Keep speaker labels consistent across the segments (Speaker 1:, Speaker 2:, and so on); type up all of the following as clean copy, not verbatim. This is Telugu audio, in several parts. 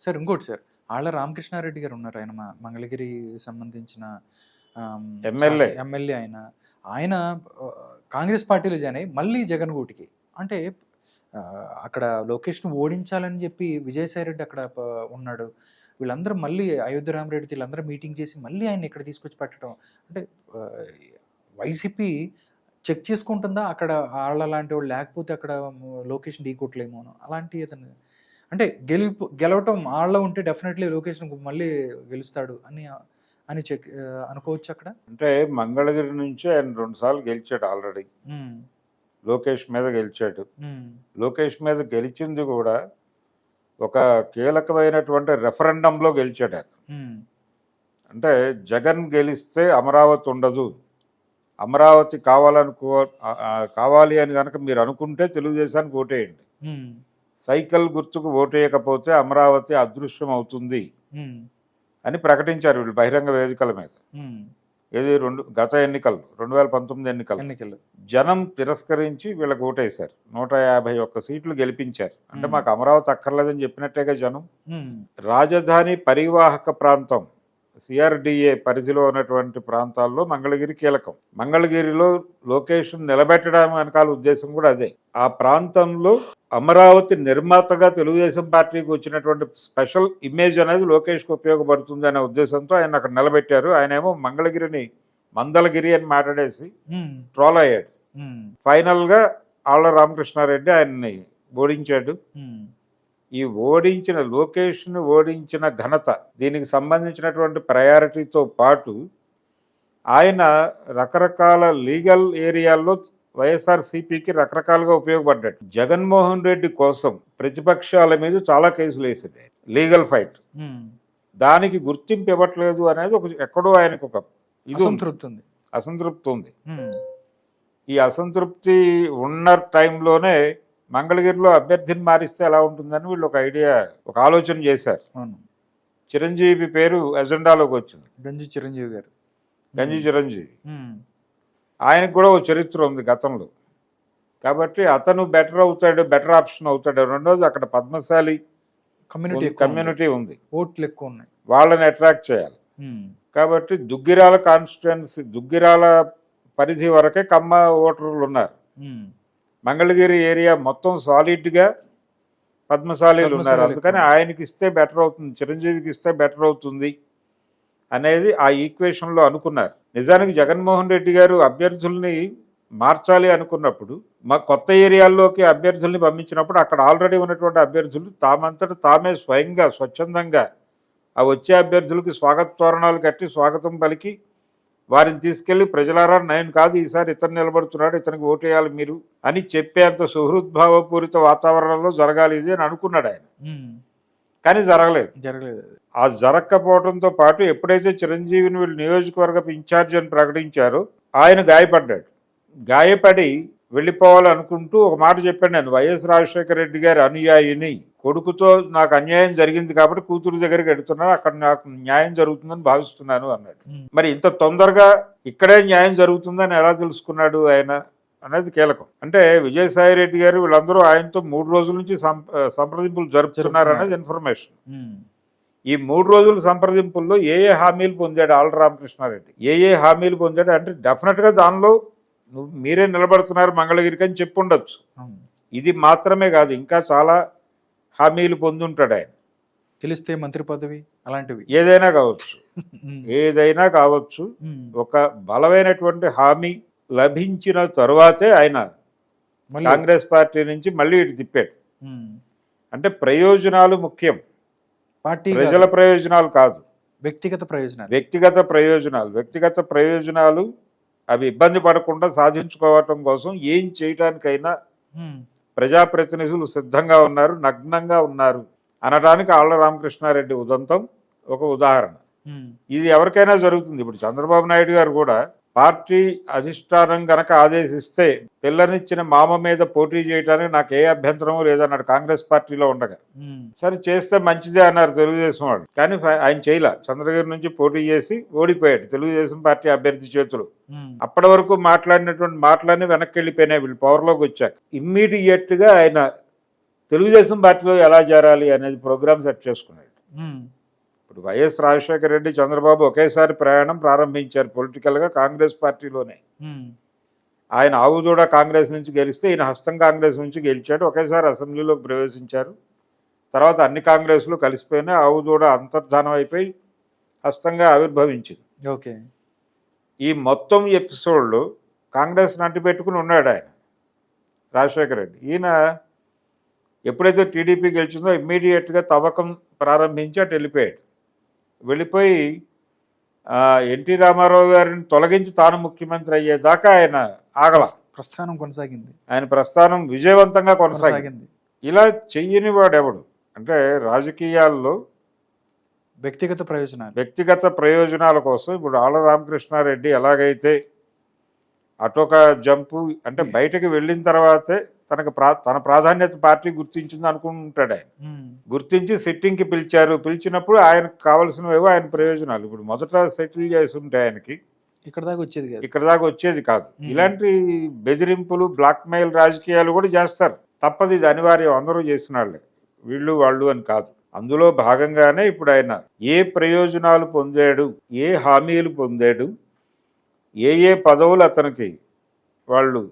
Speaker 1: సార్ ఇంకోటి సార్, ఆళ్ళ రామకృష్ణారెడ్డి గారు ఉన్నారు. ఆయన మంగళగిరి సంబంధించిన ఎమ్మెల్యే ఆయన. ఆయన కాంగ్రెస్ పార్టీలో జాయిన్ అయ్యి మళ్ళీ జగన్ గూటికి అంటే అక్కడ లోకేష్ను ఓడించాలని చెప్పి విజయసాయి రెడ్డి అక్కడ ఉన్నాడు. వీళ్ళందరూ మళ్ళీ అయోధ్య రామరెడ్డి వీళ్ళందరూ మీటింగ్ చేసి మళ్ళీ ఆయన ఇక్కడ తీసుకొచ్చి పెట్టడం అంటే వైసీపీ చెక్ చేసుకుంటుందా అక్కడ వాళ్ళ లాంటి వాళ్ళు లేకపోతే అక్కడ లోకేష్ ఢీ కొట్టలేమో అలాంటి ఏదన్నా అంటే గెలవటం వాళ్ళ ఉంటే డెఫినెట్లీ లోకేష్ మళ్ళీ గెలుస్తాడు అని చెక్ అనుకోవచ్చు అక్కడ.
Speaker 2: అంటే మంగళగిరి నుంచి ఆయన 2 సార్లు గెలిచాడు ఆల్రెడీ. లోకేష్ మీద గెలిచాడు. లోకేష్ మీద గెలిచింది కూడా ఒక కీలకమైనటువంటి రెఫరెండంలో గెలిచాడు అసలు. అంటే జగన్ గెలిస్తే అమరావతి ఉండదు, అమరావతి కావాలి అని కనుక మీరు అనుకుంటే తెలుగుదేశానికి ఓటేయండి, సైకిల్ గుర్తుకు ఓటేయకపోతే అమరావతి అదృశ్యం అవుతుంది అని ప్రకటించారు వీళ్ళు బహిరంగ వేదికల మీద. ఏది గత ఎన్నికలు 2019 ఎన్నికలు జనం తిరస్కరించి వీళ్ళకి ఓటేశారు. 151 సీట్లు గెలిపించారు. అంటే మాకు అమరావతి అక్కర్లేదని చెప్పినట్టేగా జనం. రాజధాని పరివాహక ప్రాంతం సిఆర్డిఏ పరిధిలో ఉన్నటువంటి ప్రాంతాల్లో మంగళగిరి కీలకం. మంగళగిరిలో లొకేషన్ నిలబెట్టడం వెనకాల ఉద్దేశం కూడా అదే. ఆ ప్రాంతంలో అమరావతి నిర్మాతగా తెలుగుదేశం పార్టీకి వచ్చినటువంటి స్పెషల్ ఇమేజ్ అనేది లోకేష్కి ఉపయోగపడుతుంది అనే ఉద్దేశంతో ఆయన అక్కడ నిలబెట్టారు. ఆయన ఏమో మంగళగిరిని మందలగిరి అని మాట్లాడేసి ట్రోల్ అయ్యాడు. ఫైనల్ గా ఆళ్ల రామకృష్ణారెడ్డి ఆయన్ని ఓడించాడు. ఈ ఓడించిన లోకేష్ను ఓడించిన ఘనత, దీనికి సంబంధించినటువంటి ప్రయారిటీతో పాటు ఆయన రకరకాల లీగల్ ఏరియాల్లో వైఎస్ఆర్సీపీకి రకరకాలుగా ఉపయోగపడ్డాడు. జగన్మోహన్ రెడ్డి కోసం ప్రతిపక్షాల మీద చాలా కేసులు వేసాడు, లీగల్ ఫైట్. దానికి గుర్తింపు ఇవ్వట్లేదు అనేది ఎక్కడో ఆయనకు ఒక అసంతృప్తి ఉంది. ఈ అసంతృప్తి ఉన్న టైంలోనే మంగళగిరిలో అభ్యర్థిని మారిస్తే ఎలా ఉంటుందని వీళ్ళు ఒక ఆలోచన చేశారు. చిరంజీవి పేరు ఎజెండాలోకి వచ్చింది.
Speaker 1: గంజి
Speaker 2: చిరంజీవి ఆయనకు కూడా ఒక చరిత్ర ఉంది గతంలో. కాబట్టి అతను బెటర్ ఆప్షన్ అవుతాడు. రెండోది అక్కడ పద్మశాలి కమ్యూనిటీ ఉంది,
Speaker 1: ఓట్లు ఎక్కువ ఉన్నాయి,
Speaker 2: వాళ్ళని అట్రాక్ట్ చేయాలి. కాబట్టి దుగ్గిరాల కాన్స్టిట్యుయెన్సీ, దుగ్గిరాల పరిధి వరకే కమ్మ ఓటర్లు ఉన్నారు. మంగళగిరి ఏరియా మొత్తం సాలిడ్గా పద్మశాలీలు ఉన్నారు. అందుకని ఆయనకి ఇస్తే బెటర్ అవుతుంది, చిరంజీవికి ఇస్తే బెటర్ అవుతుంది అనేది ఆ ఈక్వేషన్లో అనుకున్నారు. నిజానికి జగన్మోహన్ రెడ్డి గారు అభ్యర్థుల్ని మార్చాలి అనుకున్నప్పుడు మా కొత్త ఏరియాల్లోకి అభ్యర్థుల్ని పంపించినప్పుడు అక్కడ ఆల్రెడీ ఉన్నటువంటి అభ్యర్థులు తామంతట తామే స్వయంగా స్వచ్ఛందంగా ఆ వచ్చే అభ్యర్థులకి స్వాగత తోరణాలు కట్టి స్వాగతం పలికి వారిని తీసుకెళ్లి ప్రజలారా నేను కాదు ఈసారి ఇతను నిలబడుతున్నాడు, ఇతనికి ఓటేయాలి మీరు అని చెప్పేంత సుహృద్భావపూరిత వాతావరణంలో జరగాలి ఇది అని అనుకున్నాడు ఆయన. కానీ జరగలేదు. ఆ జరగకపోవడంతో పాటు ఎప్పుడైతే చిరంజీవిని వీళ్ళు నియోజకవర్గ ఇన్ఛార్జ్ అని ప్రకటించారో ఆయన గాయపడి వెళ్ళిపోవాలనుకుంటూ ఒక మాట చెప్పాడు, నేను వైఎస్ రాజశేఖర రెడ్డి గారి అనుయాయిని, కొడుకుతో నాకు అన్యాయం జరిగింది కాబట్టి కూతురు దగ్గరికి వెళుతున్నాను, అక్కడ నాకు న్యాయం జరుగుతుందని భావిస్తున్నాను అన్నాడు. మరి ఇంత తొందరగా ఇక్కడే న్యాయం జరుగుతుందని ఎలా తెలుసుకున్నాడు ఆయన అనేది కీలకం. అంటే విజయసాయి రెడ్డి గారు వీళ్ళందరూ ఆయనతో 3 రోజుల నుంచి సంప్రదింపులు జరుపుతున్నారు అనేది ఇన్ఫర్మేషన్. ఈ 3 రోజుల సంప్రదింపుల్లో ఏ హామీలు పొందాడు ఆళ్ల రామకృష్ణారెడ్డి, ఏ హామీలు పొందాడు అంటే డెఫినెట్ గా దానిలో మీరే నిలబడుతున్నారు మంగళగిరికి అని చెప్పుండొచ్చు. ఇది మాత్రమే కాదు, ఇంకా చాలా హామీలు పొందుంటాడు ఆయన.
Speaker 1: తెలిస్తే మంత్రి పదవి అలాంటివి
Speaker 2: ఏదైనా కావచ్చు. ఒక బలమైనటువంటి హామీ లభించిన తరువాతే ఆయన కాంగ్రెస్ పార్టీ నుంచి మళ్ళీ ఇటు తిప్పాడు. అంటే ప్రయోజనాలు ముఖ్యం, ప్రజల ప్రయోజనాలు కాదు, వ్యక్తిగత ప్రయోజనాలు అవి ఇబ్బంది పడకుండా సాధించుకోవటం కోసం ఏం చేయటానికైనా ప్రజాప్రతినిధులు సిద్ధంగా ఉన్నారు, నగ్నంగా ఉన్నారు అనడానికి ఆళ్ల రామకృష్ణారెడ్డి ఉదంతం ఒక ఉదాహరణ. ఇది ఎవరికైనా జరుగుతుంది. ఇప్పుడు చంద్రబాబు నాయుడు గారు కూడా పార్టీ అధిష్టానం గనక ఆదేశిస్తే పిల్లనిచ్చిన మామ మీద పోటీ చేయడానికి నాకు ఏ అభ్యంతరమూ లేదన్నాడు కాంగ్రెస్ పార్టీలో ఉండగా. సరే చేస్తే మంచిదే అన్నారు తెలుగుదేశం వాళ్ళు, కానీ ఆయన చేయలే. చంద్రగిరి నుంచి పోటీ చేసి ఓడిపోయాడు తెలుగుదేశం పార్టీ అభ్యర్థి చేతులు. అప్పటి వరకు మాట్లాడినటువంటి మాటలన్నీ వెనక్కి వెళ్ళిపోయినాయి వీళ్ళు పవర్లోకి వచ్చాక. ఇమ్మీడియట్ గా ఆయన తెలుగుదేశం పార్టీలో ఎలా చేరాలి అనేది ప్రోగ్రామ్ సెట్ చేసుకున్నాడు. ఇప్పుడు వైఎస్ రాజశేఖర రెడ్డి, చంద్రబాబు ఒకేసారి ప్రయాణం ప్రారంభించారు పొలిటికల్గా కాంగ్రెస్ పార్టీలోనే. ఆయన ఆవుదూడ కాంగ్రెస్ నుంచి గెలిస్తే ఈయన హస్తం కాంగ్రెస్ నుంచి గెలిచాడు. ఒకేసారి అసెంబ్లీలోకి ప్రవేశించారు. తర్వాత అన్ని కాంగ్రెస్లు కలిసిపోయినా ఆవుదూడ అంతర్ధానం అయిపోయి హస్తంగా ఆవిర్భవించింది.
Speaker 1: ఓకే.
Speaker 2: ఈ మొత్తం ఎపిసోడ్లో కాంగ్రెస్ నంటి పెట్టుకుని ఉన్నాడు ఆయన రాజశేఖర రెడ్డి. ఈయన ఎప్పుడైతే టీడీపీ గెలిచిందో ఇమ్మీడియట్గా తవ్వకం ప్రారంభించి అటు వెళ్ళిపోయి ఎన్టీ రామారావు గారిని తొలగించి తాను ముఖ్యమంత్రి అయ్యేదాకా ఆయన
Speaker 1: ప్రస్థానం కొనసాగింది.
Speaker 2: ఆయన ప్రస్థానం విజయవంతంగా కొనసాగింది. ఇలా చెయ్యని వాడెవడు అంటే రాజకీయాల్లో వ్యక్తిగత ప్రయోజనాల కోసం ఇప్పుడు ఆళ్ల రామకృష్ణారెడ్డి ఎలాగైతే అటొక జంపు అంటే బయటకు వెళ్ళిన తర్వాతే తన ప్రాధాన్యత పార్టీ గుర్తించింది అనుకుంటాడు ఆయన. గుర్తించి సిట్టింగ్కి పిలిచినప్పుడు ఆయనకు కావాల్సినవేవో ఆయన ప్రయోజనాలు ఇప్పుడు మొదట సెటిల్ చేసి ఉంటే ఆయనకి ఇక్కడ దాకా వచ్చేది కాదు. ఇలాంటి బెదిరింపులు, బ్లాక్మెయిల్ రాజకీయాలు కూడా చేస్తారు. తప్పదు, ఇది అనివార్యం. అందరూ చేసిన వాళ్ళే, వీళ్ళు వాళ్ళు అని కాదు. అందులో భాగంగానే ఇప్పుడు ఆయన ఏ ప్రయోజనాలు పొందాడు, ఏ హామీలు పొందాడు, ఏ పదవులు అతనికి వాళ్ళు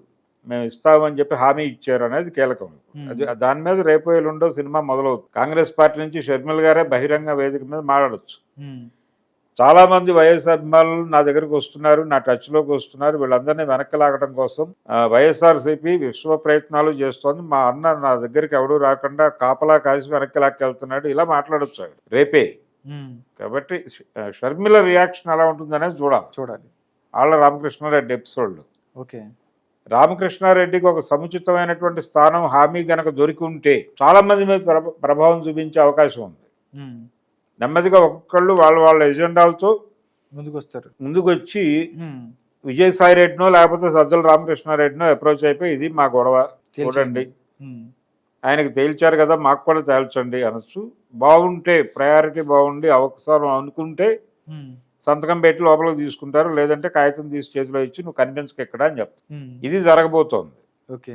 Speaker 2: మేము ఇస్తామని చెప్పి హామీ ఇచ్చారు అనేది కీలకం. అది దాని మీద రేపు ఎల్లుండో సినిమా మొదలవుతుంది. కాంగ్రెస్ పార్టీ నుంచి షర్మిల గారే బహిరంగ వేదిక మీద మాట్లాడచ్చు. చాలా మంది వైఎస్ అభిమానులు నా దగ్గరకు వస్తున్నారు, నా టచ్లోకి వస్తున్నారు. వీళ్ళందరినీ వెనక్కి లాగడం కోసం వైఎస్ఆర్సీపీ విశ్వ ప్రయత్నాలు చేస్తోంది. మా అన్న నా దగ్గరికి ఎవడూ రాకుండా కాపలా కాసి వెనక్కి లాక్కెళ్తున్నాడు. ఇలా మాట్లాడచ్చు రేపే. కాబట్టి షర్మిల రియాక్షన్ ఎలా ఉంటుంది అనేది చూడాలి. ఆళ్ల రామకృష్ణారెడ్డి ఎపిసోడ్లో.
Speaker 1: ఓకే.
Speaker 2: రామకృష్ణారెడ్డికి ఒక సముచితమైనటువంటి స్థానం, హామీ గనక దొరికి ఉంటే చాలా మంది మీద ప్రభావం చూపించే అవకాశం ఉంది. నెమ్మదిగా ఒక్కొక్కళ్ళు వాళ్ళ ఎజెండాలతో ముందుకు వచ్చి విజయసాయి రెడ్డినో లేకపోతే సజ్జల రామకృష్ణారెడ్డినో అప్రోచ్ అయిపోయి ఇది మా గొడవ చూడండి, ఆయనకి తేల్చారు కదా మాకు కూడా తేల్చండి అనొచ్చు. బాగుంటే ప్రయారిటీ బాగుండి అవసరం అనుకుంటే సంతకం పెట్టి లోపలికి తీసుకుంటారు, లేదంటే కాగితం తీసి చేతిలో ఇచ్చి నువ్వు కన్విన్స్ ఎక్కడ అని చెప్తాను. ఇది జరగబోతోంది.
Speaker 1: ఓకే.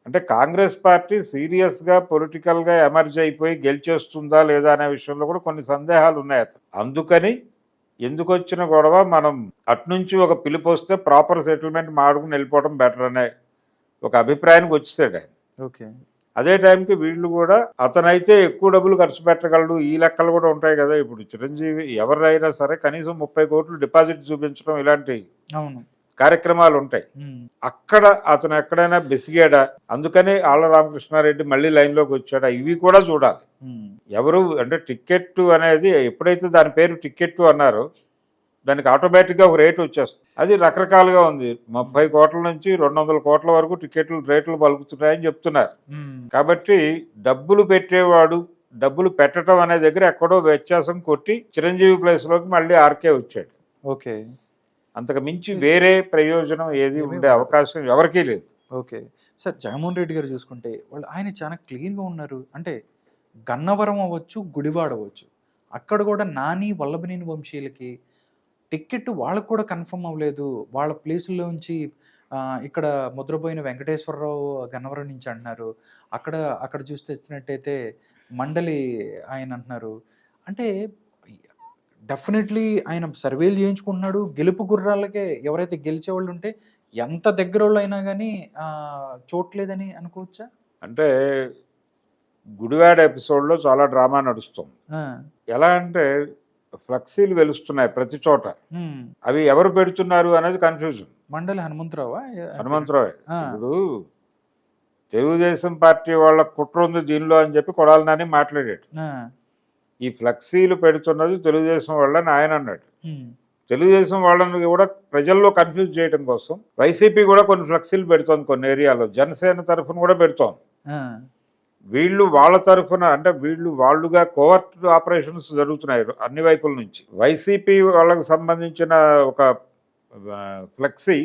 Speaker 2: అంటే కాంగ్రెస్ పార్టీ సీరియస్గా పొలిటికల్గా ఎమర్జ్ అయిపోయి గెలిచేస్తుందా లేదా అనే విషయంలో కూడా కొన్ని సందేహాలు ఉన్నాయి. అందుకని ఎందుకు వచ్చిన గొడవ, మనం అట్నుంచి ఒక పిలుపు వస్తే ప్రాపర్ సెటిల్మెంట్ మాడుకుని వెళ్ళిపోవడం బెటర్ అనే ఒక అభిప్రాయానికి వచ్చేసాడు ఆయన.
Speaker 1: ఓకే.
Speaker 2: అదే టైంకి వీళ్ళు కూడా అతనైతే ఎక్కువ డబ్బులు ఖర్చు పెట్టగలడు, ఈ లెక్కలు కూడా ఉంటాయి కదా. ఇప్పుడు చిరంజీవి ఎవరైనా సరే కనీసం 30 కోట్లు డిపాజిట్ చూపించడం ఇలాంటి కార్యక్రమాలు ఉంటాయి. అక్కడ అతను ఎక్కడైనా బెసిగాడా, అందుకని ఆళ్ల రామకృష్ణారెడ్డి మళ్ళీ లైన్లోకి వచ్చాడా, ఇవి కూడా చూడాలి. ఎవరు అంటే టికెట్ అనేది ఎప్పుడైతే దాని పేరు టికెట్ అన్నారో దానికి ఆటోమేటిక్గా ఒక రేటు వచ్చేస్తుంది. అది రకరకాలుగా ఉంది. 30 కోట్ల నుంచి 200 కోట్ల వరకు రేట్లు పలుకుతున్నాయని చెప్తున్నారు. కాబట్టి డబ్బులు పెట్టేవాడు డబ్బులు పెట్టడం అనే దగ్గర ఎక్కడో వ్యత్యాసం కొట్టి చిరంజీవి ప్లేస్లోకి మళ్ళీ ఆర్కే వచ్చాడు.
Speaker 1: ఓకే.
Speaker 2: అంతకు మించి వేరే ప్రయోజనం ఏది ఉండే అవకాశం ఎవరికీ లేదు.
Speaker 1: Okay sir. జగన్మోహన్ రెడ్డి గారు చూసుకుంటే ఆయన చాలా క్లీన్గా ఉన్నారు. అంటే గన్నవరం అవ్వచ్చు, గుడివాడ అవ్వచ్చు, అక్కడ కూడా నాని వల్లభనేని వంశీయులకి టికెట్ వాళ్ళకు కూడా కన్ఫర్మ్ అవ్వలేదు. వాళ్ళ ప్లేసుల్లో నుంచి ఇక్కడ ముద్రపోయిన వెంకటేశ్వరరావు గన్నవరం నుంచి అంటున్నారు. అక్కడ చూస్తే మండలి ఆయన అంటున్నారు. అంటే డెఫినెట్లీ ఆయన సర్వేలు చేయించుకుంటున్నాడు. గెలుపు గుర్రాలకే ఎవరైతే గెలిచేవాళ్ళు ఉంటే ఎంత దగ్గర వాళ్ళు అయినా కానీ చూడలేదని అనుకోవచ్చా?
Speaker 2: అంటే గుడివాడ ఎపిసోడ్లో చాలా డ్రామా నడుస్తుంది. ఎలా అంటే ఫ్లెక్సీలు వెలుస్తున్నాయి ప్రతి చోట. అవి ఎవరు పెడుతున్నారు అనేది కన్ఫ్యూజన్.
Speaker 1: మండలి హనుమంతరావే.
Speaker 2: ఇప్పుడు తెలుగుదేశం పార్టీ వాళ్ళ కుట్ర ఉంది దీనిలో అని చెప్పి కొడాలి నాని మాట్లాడాడు. ఈ ఫ్లెక్సీలు పెడుతున్నది తెలుగుదేశం వాళ్ళని ఆయన అన్నాడు. తెలుగుదేశం వాళ్ళని కూడా ప్రజల్లో కన్ఫ్యూజ్ చేయడం కోసం వైసీపీ కూడా కొన్ని ఫ్లెక్సీలు పెడుతోంది కొన్ని ఏరియాలో. జనసేన తరఫున కూడా పెడుతోంది. వీళ్ళు వాళ్ళ తరఫున అంటే వాళ్ళుగా కోవర్ట్ ఆపరేషన్స్ జరుగుతున్నాయి అన్ని వైపుల నుంచి. వైసీపీ వాళ్ళకి సంబంధించిన ఒక ఫ్లెక్సీ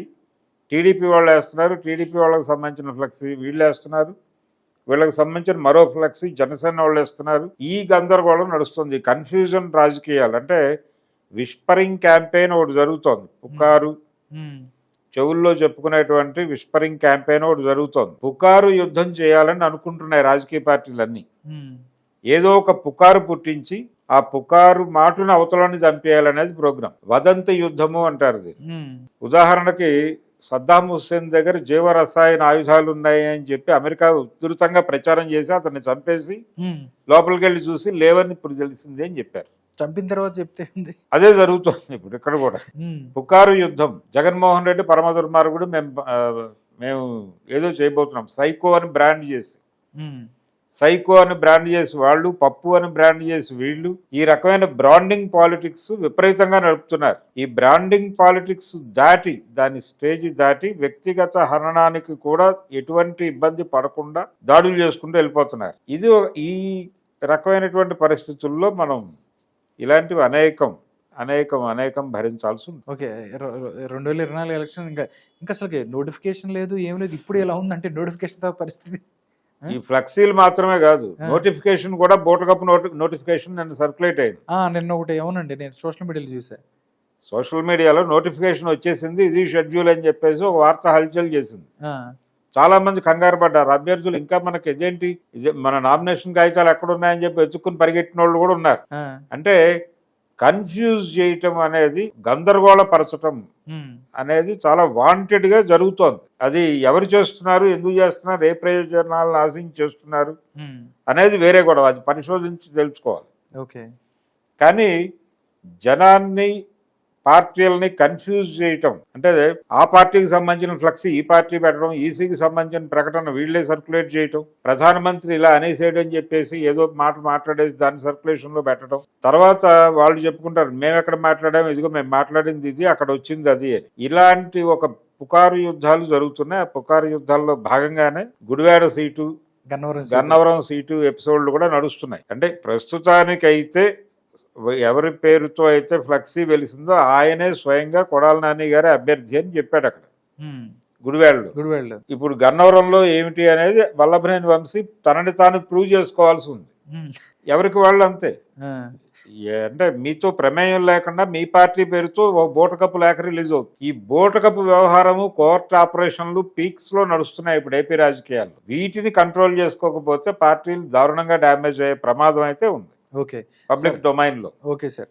Speaker 2: టీడీపీ వాళ్ళు వేస్తున్నారు, టీడీపీ వాళ్ళకి సంబంధించిన ఫ్లెక్సీ వీళ్ళు వేస్తున్నారు, వీళ్ళకి సంబంధించిన మరో ఫ్లెక్సీ జనసేన వాళ్ళు వేస్తున్నారు. ఈ గందరగోళం నడుస్తుంది. కన్ఫ్యూజన్ రాజకీయాలు అంటే విస్పరింగ్ క్యాంపెయిన్ ఒకటి జరుగుతోంది. పుకారు చెవుల్లో చెప్పుకునేటువంటి విస్పరింగ్ క్యాంపెయిన్ ఒకటి జరుగుతోంది. పుకారు యుద్ధం చేయాలని అనుకుంటున్నాయి రాజకీయ పార్టీలన్నీ. ఏదో ఒక పుకారు పుట్టించి ఆ పుకారు మాటను అవతలని చంపేయాలనేది ప్రోగ్రాం. వదంతి యుద్ధము అంటారు దీన్ని. ఉదాహరణకి సద్దాం హుస్సేన్ దగ్గర జీవ రసాయన ఆయుధాలు ఉన్నాయి అని చెప్పి అమెరికా ఉధృతంగా ప్రచారం చేసి అతన్ని చంపేసి లోపలికి వెళ్ళి చూసి లేవని ఇప్పుడు తెలిసింది అని చెప్పారు.
Speaker 1: చంపిన తర్వాత చెప్తే
Speaker 2: అదే జరుగుతుంది ఇప్పుడు ఇక్కడ కూడా. పుకారు యుద్ధం. జగన్మోహన్ రెడ్డి పరమ దుర్మార్గుడు, మేము ఏదో చేయబోతున్నాం సైకో అని బ్రాండ్ చేసి, సైకో అని బ్రాండ్ చేసి వాళ్ళు, పప్పు అని బ్రాండ్ చేసి వీళ్ళు, ఈ రకమైన బ్రాండింగ్ పాలిటిక్స్ విపరీతంగా నడుపుతున్నారు. ఈ బ్రాండింగ్ పాలిటిక్స్ దాటి, దాని స్టేజ్ దాటి వ్యక్తిగత హననానికి కూడా ఎటువంటి ఇబ్బంది పడకుండా దాడులు చేసుకుంటూ వెళ్ళిపోతున్నారు. ఇది ఈ రకమైనటువంటి పరిస్థితుల్లో మనం ఇలాంటివి అనేకం భరించాల్సి ఉంది.
Speaker 1: ఓకే, 2024 ఎలక్షన్ ఇంకా అసలు నోటిఫికేషన్ లేదు, ఏం లేదు. ఇప్పుడు ఎలా ఉందంటే నోటిఫికేషన్ పరిస్థితి.
Speaker 2: ఈ ఫ్లెక్సీలు మాత్రమే కాదు, నోటిఫికేషన్ కూడా బోటకప్పు నోటిఫికేషన్ నిన్న సర్క్యులేట్ అయింది.
Speaker 1: నిన్న ఒకటి అవునండి, నేను సోషల్ మీడియాలో చూసా.
Speaker 2: సోషల్ మీడియాలో నోటిఫికేషన్ వచ్చేసింది, ఇది షెడ్యూల్ అని చెప్పేసి ఒక వార్త హల్చల్ చేసింది. చాలా మంది కంగారు పడ్డారు. అభ్యర్థులు ఇంకా మనకి ఇదేంటి, మన నామినేషన్ కాగితాలు ఎక్కడున్నాయని చెప్పి వెతుక్కుని పరిగెట్టిన వాళ్ళు కూడా ఉన్నారు. అంటే కన్ఫ్యూజ్ చేయటం అనేది, గందరగోళపరచటం అనేది చాలా వాంటెడ్ గా జరుగుతోంది. అది ఎవరు చేస్తున్నారు, ఎందుకు చేస్తున్నారు, ఏ ప్రయోజనాలను ఆశించి చేస్తున్నారు అనేది వేరే గొడవ. అది పరిశోధించి తెలుసుకోవాలి.
Speaker 1: ఓకే,
Speaker 2: కానీ జనాన్ని, పార్టీలని కన్ఫ్యూజ్ చేయటం, అంటే ఆ పార్టీకి సంబంధించిన ఫ్లెక్సీ ఈ పార్టీ పెట్టడం, ఈసీకి సంబంధించిన ప్రకటన వీళ్లే సర్క్యులేట్ చేయటం, ప్రధానమంత్రి ఇలా అనేసేయడం అని చెప్పేసి ఏదో మాట మాట్లాడేసి దాన్ని సర్క్యులేషన్ లో పెట్టడం, తర్వాత వాళ్ళు చెప్పుకుంటారు మేము ఎక్కడ మాట్లాడాము, ఇదిగో మేము మాట్లాడింది ఇది, అక్కడ వచ్చింది అది అని. ఇలాంటి ఒక పుకారు యుద్ధాలు జరుగుతున్నాయి. ఆ పుకారు యుద్ధాల్లో భాగంగానే గుడివాడ సీటు, గన్నవరం సీటు ఎపిసోడ్లు కూడా నడుస్తున్నాయి. అంటే ప్రస్తుతానికైతే ఎవరి పేరుతో అయితే ఫ్లెక్సీ వెలిసిందో ఆయనే స్వయంగా కొడాల నాని గారి అభ్యర్థి అని చెప్పాడు అక్కడ గుడివాడలో. ఇప్పుడు గన్నవరంలో ఏమిటి అనేది వల్లభనేని వంశీ తనని తాను ప్రూవ్ చేసుకోవాల్సి ఉంది. ఎవరికి వాళ్ళు అంతే. అంటే మీతో ప్రమేయం లేకుండా మీ పార్టీ పేరుతో ఒక బూటకప్పు లేఖ రిలీజ్ అవుతుంది. ఈ బూటకప్పు వ్యవహారము, కోర్టు ఆపరేషన్లు పీక్స్ లో నడుస్తున్నాయి ఇప్పుడు ఏపీ రాజకీయాల్లో. వీటిని కంట్రోల్ చేసుకోకపోతే పార్టీలు దారుణంగా డ్యామేజ్ అయ్యే ప్రమాదం అయితే ఉంది
Speaker 1: ఓకే
Speaker 2: పబ్లిక్ డొమైన్ లో.
Speaker 1: Okay sir.